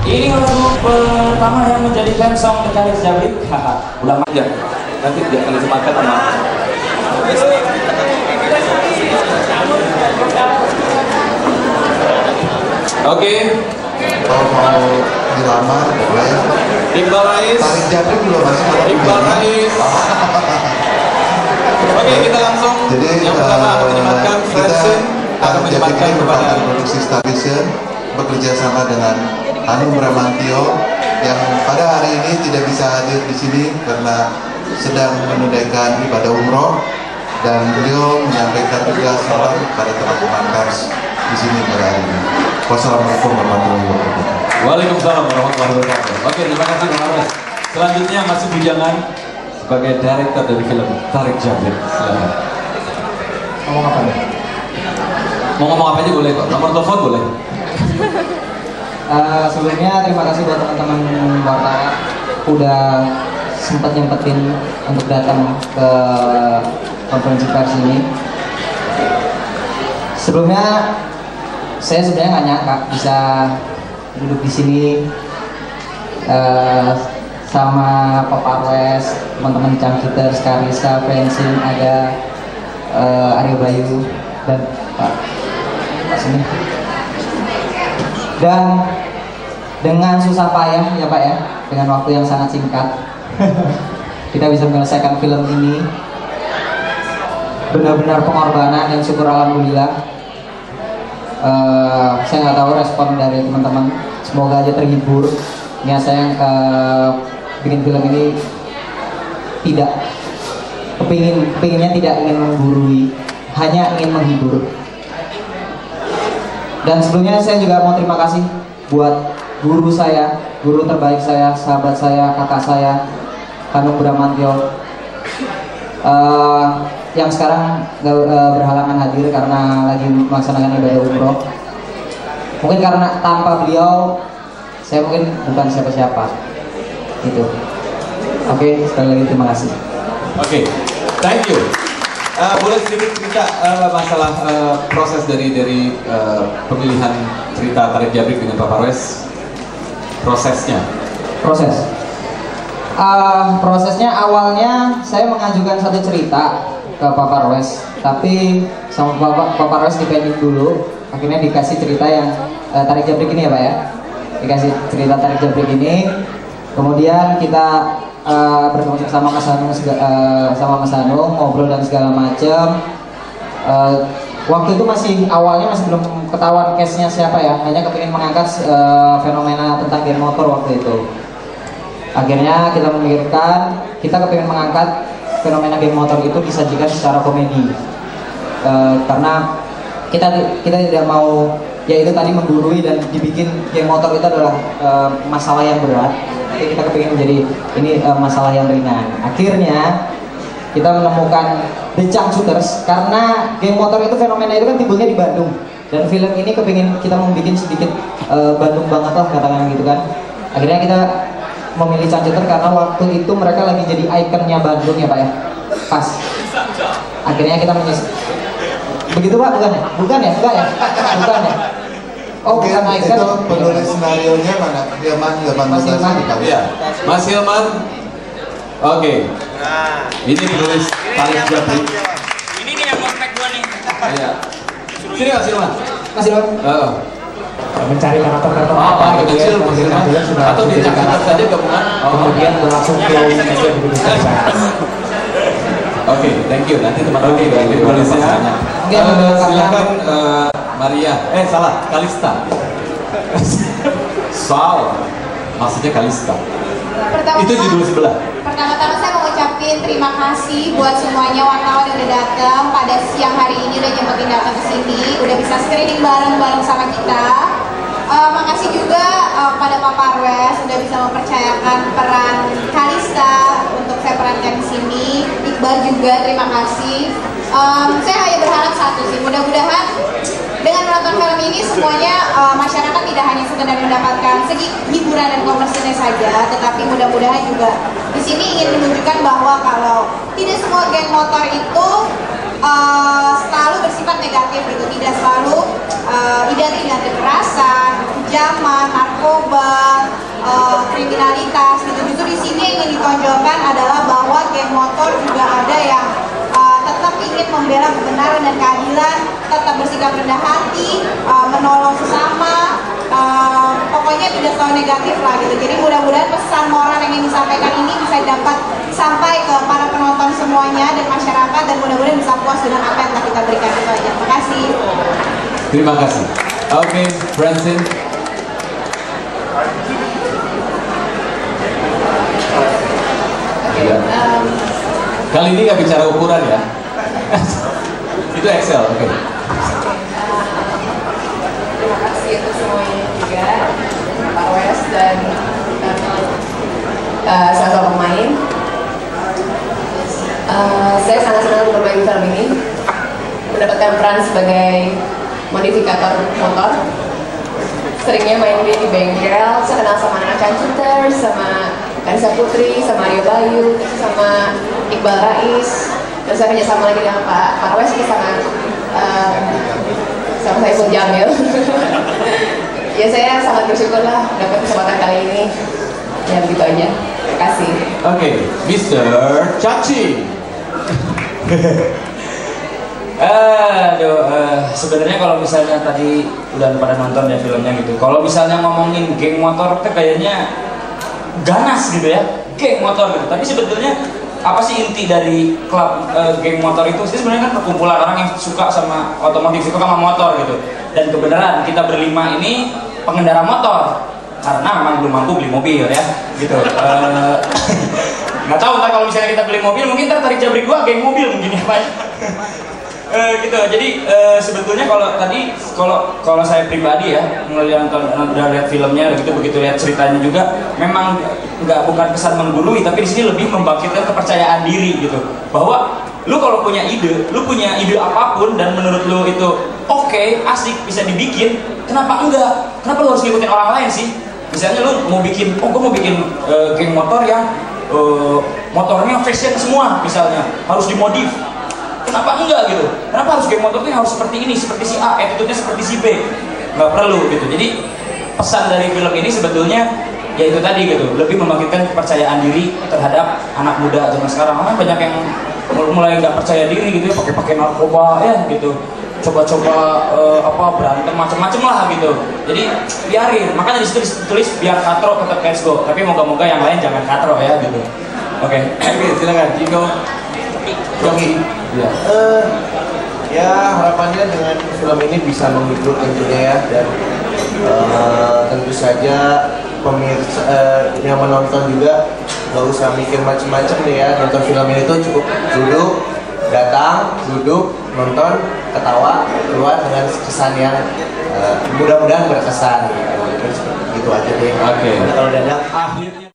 Ini lagu pertama yang menjadi theme song dari Jabrik. Haha, udah manja. Nanti dia akan disematkan sama. Oke. Kalau mau dilamar boleh. Iqbal Rais. Tarik Jabrik juga masih. Iqbal Rais. Oke, kita langsung. Jadi yang pertama akan menyematkan Fredson akan menyematkan kepada produksi Starvision bekerja sama dengan Hanum Bramantio yang pada hari ini tidak bisa hadir di sini karena sedang menunaikan ibadah umroh, dan beliau menyampaikan juga salam pada teman-teman pers di sini pada hari ini. Wassalamualaikum warahmatullahi wabarakatuh. Waalaikumsalam warahmatullahi wabarakatuh. Oke, terima kasih Bang Aras. Selanjutnya masih bujangan sebagai director dari film Tarik Jabrik. Silakan. Ngomong apa nih? Mau ngomong apa aja boleh kok. Nomor telepon boleh. Sebelumnya terima kasih buat teman-teman wartawan udah sempat nyempetin untuk datang ke konferensi pers ini. Sebelumnya saya sebenarnya nggak nyangka bisa duduk di sini sama Pak Parwes, teman-teman Cangkiters, Karisa, Fensin, ada Aryo Bayu dan Pak Sini. Dan dengan susah payah ya Pak ya, dengan waktu yang sangat singkat kita bisa menyelesaikan film ini. Benar-benar pengorbanan dan syukur alhamdulillah. Saya nggak tahu respon dari teman-teman, semoga aja terhibur. Niat saya bikin film ini tidak kepinginnya tidak ingin menggurui, hanya ingin menghibur. Dan sebelumnya saya juga mau terima kasih buat guru saya, guru terbaik saya, sahabat saya, kakak saya, Hanum Bramantio, yang sekarang berhalangan hadir karena lagi melaksanakan ibadah umroh. Mungkin karena tanpa beliau, saya mungkin bukan siapa-siapa. Gitu. Oke, sekali lagi terima kasih. Oke, thank you. Boleh sedikit cerita masalah proses dari pemilihan cerita Tarik Jabrik dengan Pak Parwes? Prosesnya? Prosesnya awalnya saya mengajukan satu cerita ke Pak Parwes, tapi sama Pak Parwes dipending dulu. Akhirnya dikasih cerita yang Tarik Jabrik ini ya Pak ya. Dikasih cerita Tarik Jabrik ini. Kemudian kita bertemu sama Mas Hanum, ngobrol dan segala macam. Waktu itu awalnya masih belum ketahuan case-nya siapa ya, hanya kepingin mengangkat fenomena tentang geng motor waktu itu. Akhirnya kita memikirkan, kita kepingin mengangkat fenomena geng motor itu disajikan secara komedi. Karena kita tidak mau, ya itu tadi menggurui dan dibikin geng motor itu adalah masalah yang berat. Jadi kita kepingin menjadi ini masalah yang ringan. Akhirnya kita menemukan The Cangkiters karena geng motor itu fenomena itu kan timbulnya di Bandung, dan film ini kepingin kita membuat sedikit Bandung banget lah katakan gitu kan. Akhirnya kita memilih Cangkiters karena waktu itu mereka lagi jadi ikonnya Bandung ya Pak ya. Pas. Akhirnya kita begitu Pak, bukan ya? Bukan ya? Oh, bukan icon. Itu penulis senarionya mana? Mas Hilman. Iya, Mas Hilman. Oke. Ini penulis Tarik Jabrik. Ini nih yang kontak gua nih. Iya. Sini Mas Hilman. Mas Hilman. Mencari karakter-karakter Oh, kecil Mas Hilman. Atau di Cangkiters saja gabungan. kemudian langsung flow media Indonesia. Oke, thank you. Nanti teman-teman dari penulisnya. Silakan Maria. Salah, Kalista. Maksudnya Kalista. Itu judul sebelah. Pertama-tama saya mau ucapin terima kasih buat semuanya wartawan yang udah datang pada siang hari ini, udah nyempetin datang ke sini, udah bisa screening bareng-bareng sama kita. Makasih juga pada Pak Parwes udah bisa mempercayakan peran Kalista untuk saya perankan di sini. Iqbal juga terima kasih. Saya hanya berharap satu sih, mudah-mudahan dengan menonton film ini semuanya masyarakat tidak hanya sekedar mendapatkan segi hiburan dan komersilnya saja, tetapi mudah-mudahan juga di sini ingin menunjukkan bahwa kalau tidak semua geng motor itu selalu bersifat negatif gitu, tidak selalu identik dengan kekerasan, kekejaman, narkoba, kriminalitas gitu. Justru di sini yang ingin ditonjolkan adalah bahwa geng motor juga ada yang tetap ingin membela kebenaran dan keadilan, tetap bersikap rendah hati, menolong sesama, pokoknya tidak selalu negatif lah gitu. Jadi mudah-mudahan pesan moral yang ingin disampaikan ini bisa dapat sampai ke para penonton semuanya dan masyarakat, dan mudah-mudahan bisa puas dengan apa yang telah kita berikan. Itu aja. Terima kasih. Terima kasih. Oke, Branson. Ya. Kali ini nggak bicara ukuran ya. Itu Excel, oke. Terima kasih untuk semuanya juga, Pak Wes dan salah pemain. Saya sangat senang bermain film ini, mendapatkan peran sebagai modifikator motor. Seringnya main di bengkel, saya kenal sama Nana Cancuter, sama Kanisa Putri, sama Rio Bayu, sama Iqbal Rais. Dan saya kerjasama lagi dengan Pak Parwes sama Saiful Jamil. Ya saya sangat bersyukur lah dapat kesempatan kali ini. Ya begitu aja. Terima kasih. Oke, Mr. Caci. Sebenarnya kalau misalnya tadi udah pada nonton ya filmnya gitu. Kalau misalnya ngomongin geng motor tuh kayaknya ganas gitu ya, geng motor gitu. Tapi sebetulnya apa sih inti dari klub geng motor itu? Sebenarnya kan perkumpulan orang yang suka sama otomotif, suka sama motor gitu. Dan kebenaran kita berlima ini pengendara motor karena memang belum mampu beli mobil ya, gitu. Nggak tahu ntar kalau misalnya kita beli mobil, mungkin ntar tarik jabrik gua geng mobil mungkin ya Pak. Gitu. Jadi sebetulnya kalau saya pribadi ya udah lihat filmnya begitu lihat ceritanya juga memang bukan kesan menggurui, tapi di sini lebih membangkitkan kepercayaan diri gitu, bahwa lu kalau punya ide apapun dan menurut lu itu oke, asik, bisa dibikin, kenapa enggak? Kenapa lu harus ngikutin orang lain sih? Misalnya lu mau bikin, gue mau bikin geng motor yang motornya fashion semua, misalnya harus dimodif. Kenapa enggak gitu? Kenapa harus geng motor itu harus seperti ini, seperti si A, attitude-nya seperti si B? Nggak perlu gitu. Jadi pesan dari film ini sebetulnya ya itu tadi gitu, lebih membangkitkan kepercayaan diri terhadap anak muda zaman sekarang. Karena banyak yang mulai nggak percaya diri gitu ya, pakai narkoba ya gitu, coba-coba berantem macam-macam lah gitu. Jadi biarin, makanya disitu ditulis biar katro tetap let's go, tapi moga-moga yang lain jangan katro ya gitu. Oke, silakan Jiko. Yogi. Ya harapannya dengan film ini bisa menghibur tentunya ya, dan tentu saja pemirsa yang menonton juga nggak usah mikir macam-macam deh ya, nonton film ini tuh cukup duduk nonton, ketawa, keluar dengan kesan yang mudah-mudahan berkesan gitu aja deh. Oke. Kalau Dadang akhirnya